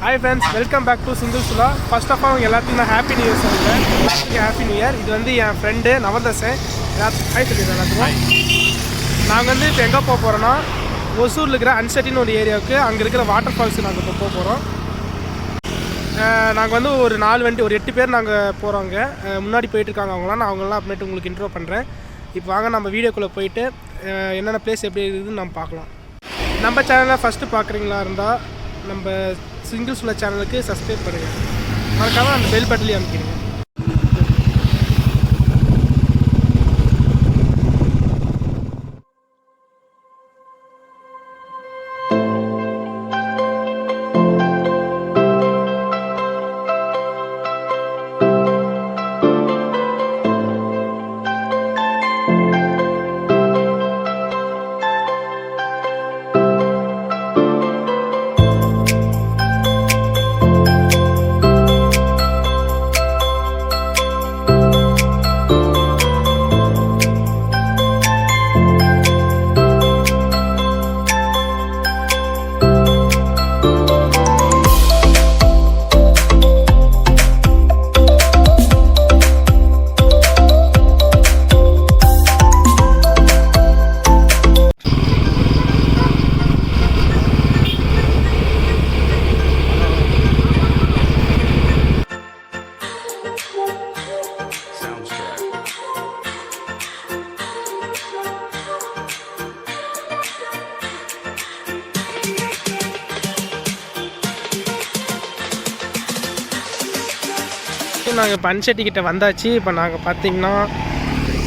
Hi friends, welcome back to Single Sula. First of all, எல்லாத்துக்கும் நான் happy new year சொல்கிறேன். Happy new year. இது வந்து என் friend நவதசன். Hi சொல்லிடுறேன் எல்லாத்துக்கும். நாங்கள் வந்து இப்போ எங்கே போக போகிறோன்னா ஒசூரில் இருக்கிற அன்செட்டின்னு ஒரு ஏரியாவுக்கு அங்கே இருக்கிற வாட்டர் ஃபால்ஸுக்கு நாங்கள் இப்போ போக போகிறோம். நாங்கள் வந்து ஒரு 8 பேர் நாங்கள் போகிறோங்க. முன்னாடி போயிட்டுருக்காங்க அவங்களாம் அப்புறமேட்டு உங்களுக்கு இன்ட்ரோ பண்ணுறேன். இப்போ வாங்க நம்ம வீடியோக்குள்ளே போயிட்டு என்னென்ன பிளேஸ் எப்படி இருக்குதுன்னு நம்ம பார்க்கலாம். நம்ம சேனலை ஃபஸ்ட்டு பார்க்குறீங்களா இருந்தால் நம்ம சிங்கிள் சுலா சேனலுக்கு சப்ஸ்கிரைப் பண்ணுங்கள். மறக்காமல் அந்த பெல் பட்டன்லேயே அமைக்கிறீங்க. நாங்கள் இப்போ அன்செட்டிக்கிட்ட வந்தாச்சு. இப்போ நாங்கள் பார்த்தீங்கன்னா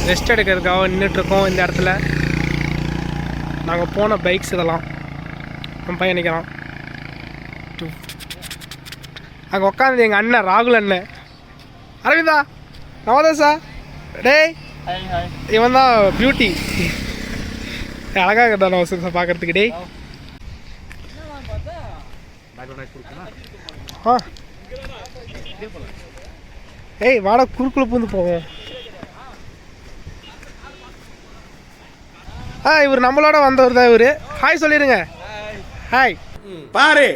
ரெஸ்ட் எடுக்கிறதுக்காக நின்றுட்டுருக்கோம். இந்த இடத்துல நாங்கள் போன பைக்ஸ் இதெல்லாம் நம்ம பயணிக்கலாம். அங்கே உட்காந்து எங்கள் அண்ணன் ராகுல் அண்ணன் அரவிந்தா நவதாசா டேய் இவன் தான் பியூட்டி. அழகாக இருந்தா நவசா பார்க்குறதுக்கு. டேய் ஆ ஏய் வாடா குறுக்குள்ள பூந்து போவோம். இவர் நம்மளோட வந்தவர் தான். இவர் ஹாய் சொல்லிடுங்க. ஹாய் பாரு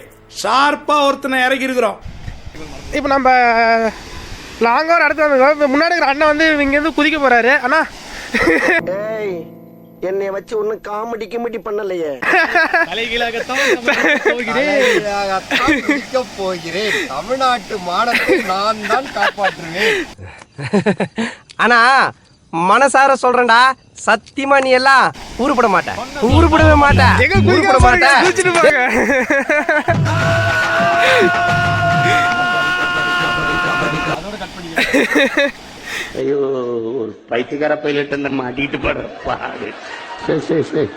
ஷார்ப்பா ஒருத்தனை இறக்கி இருக்கிறோம். இப்போ நம்ம லாங்காக அடுத்து வந்து முன்னாடி இருக்கிற அண்ணன் வந்து இங்கேருந்து குதிக்க போறாரு. அண்ணா என்னை வச்சு ஒன்னும் காமெடி கிமெடி பண்ணலையே. போகிறேன் தமிழ்நாட்டு மானத்தை நான் தான் காப்பாற்றுவேன். ஆனா மனசார சொல்றேன்டா, சத்தியமா நீ எல்லாம் ஊருப்பட மாட்டேன், ஊருப்படவே மாட்டேன், ஊருப்பட மாட்டேன். ஐயோ ஒரு பைத்தியக்கார பைலட் அந்த மாட்டிட்டு படுற பாடு. சரி சரி சரி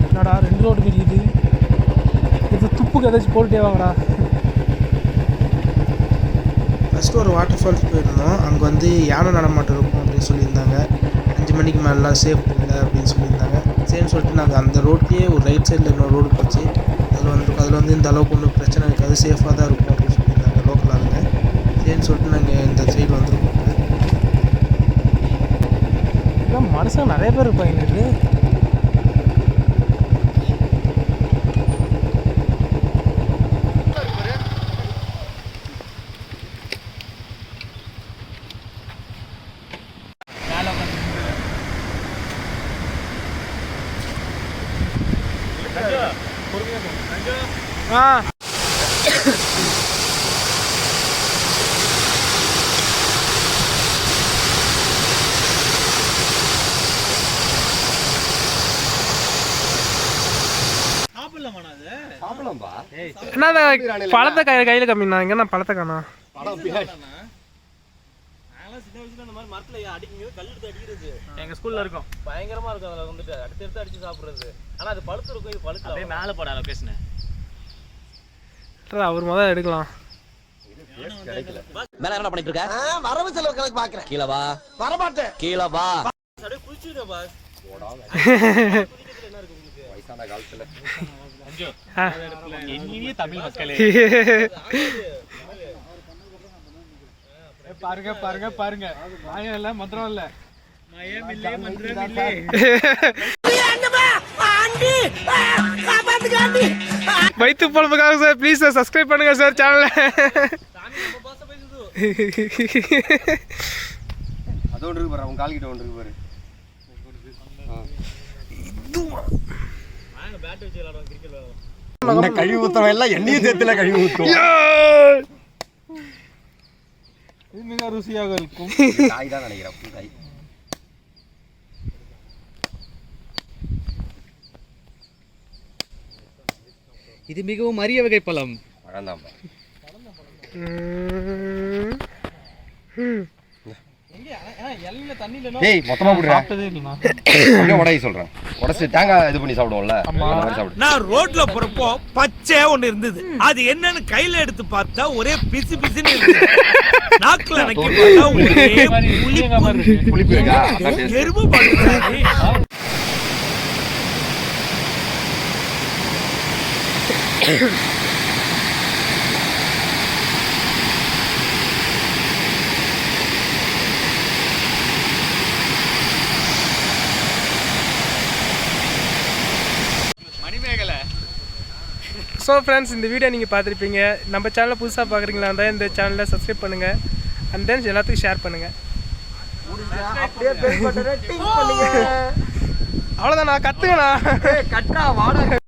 என்னடா 2 ரோடு பிரியுது. இது துப்புக்கு ஏதாச்சும் போட்டுட்டே வாங்கடா. ஃபஸ்ட்டு ஒரு வாட்டர் ஃபால்ஸ் போயிருந்தோம். அங்கே வந்து யானை நடமாட்டம் இருக்கும் அப்படின்னு சொல்லியிருந்தாங்க. 5 மணிக்கு மேலாம் சேஃப் இல்லை அப்படின்னு சொல்லியிருந்தாங்க. சரின்னு சொல்லிட்டு நாங்கள் அந்த ரோட்லேயே ஒரு ரைட் சைடில் இன்னொரு ரோடு போச்சு. அதில் வந்து இந்த அளவுக்கு ஒன்றும் பிரச்சனை இருக்காது, சேஃபாக தான் இருக்கும் அப்படின்னு சொல்லியிருந்தாங்க லோக்கல் ஆளுங்க. சரின்னு சொல்லிட்டு நாங்கள் இந்த சைடு வந்துருக்கோம். மனுஷன் நிறைய பேர் இருப்பாங்க. பழத்தை கையில கம்மிண்ணா. எங்கன்னா பழத்தை காணா. எங்க ஸ்கூல்ல இருக்கும், பயங்கரமா இருக்கும். அதுல வந்துட்டு அடுத்து அடிச்சு சாப்பிடுறது. ஆனா அது பழுத்து இருக்கும், இது பழுத்து அப்படியே மேல போட லொகேஷன். அவர் முதல்ல எடுக்கலாம். மேல என்ன பண்ணிட்டு இருக்க? வரவு செலவு கணக்கு பாக்குறேன். கீழ வா. வர மாட்டேன். கீழ வா. அப்படியே குளிச்சிடுங்க பாஸ். வயசான காலத்துல இனிய தமிழ் மக்களே பாருங்க பாருங்க பாருங்க மாயம் இல்ல மந்திரம் இல்ல மாயம் இல்ல மந்திரம் இல்ல வைத்து பொழப்புக்காக சார் ப்ளீஸ் சார் சப்ஸ்கிரைப் பண்ணுங்க சார் சேனலை. அது ஒன்று இருக்கு பாரு, அவன் கால் கிட்ட ஒன்று இருக்கு பாரு. கழிவு ஊத்தவன் எல்லாம் எண்ணெயும் சேர்த்துல கழிவு ஊத்தும். இது மிக ருசியாக இருக்கும். காய் தான் நினைக்கிறேன், பூ காய். இது மிகவும் அரிய வகை பழம். பழம்தான். ஏய் மொத்தமா போடுறா. அப்படியே உடையை சொல்றேன். உடைச்சு தேங்காய் இது பண்ணி சாப்பிடுவோம்ல, அந்த மாதிரி சாப்பிடு. நான் ரோட்ல போறப்போ பச்சையா ஒண்ணு இருந்தது. அது என்னன்னு கையில எடுத்து பார்த்தா ஒரே பிசு பிசுன்னு இருந்தது. நாக்குல நக்கி பார்த்தா ஒரே புளிப்பு இருக்கா? அதான் taste. எறும்பு பாடுறாரு. ஸோ ஃப்ரெண்ட்ஸ், இந்த வீடியோ நீங்கள் பார்த்துருப்பீங்க. நம்ம சேனலை புதுசாக பார்க்குறீங்களா இருந்தால் இந்த சேனலை சப்ஸ்கிரைப் பண்ணுங்கள். அண்ட் தென் எல்லாத்துக்கும் ஷேர் பண்ணுங்கள். அவ்வளோதான், நான் கற்றுக்கண்ணா. கட்டா வாடகை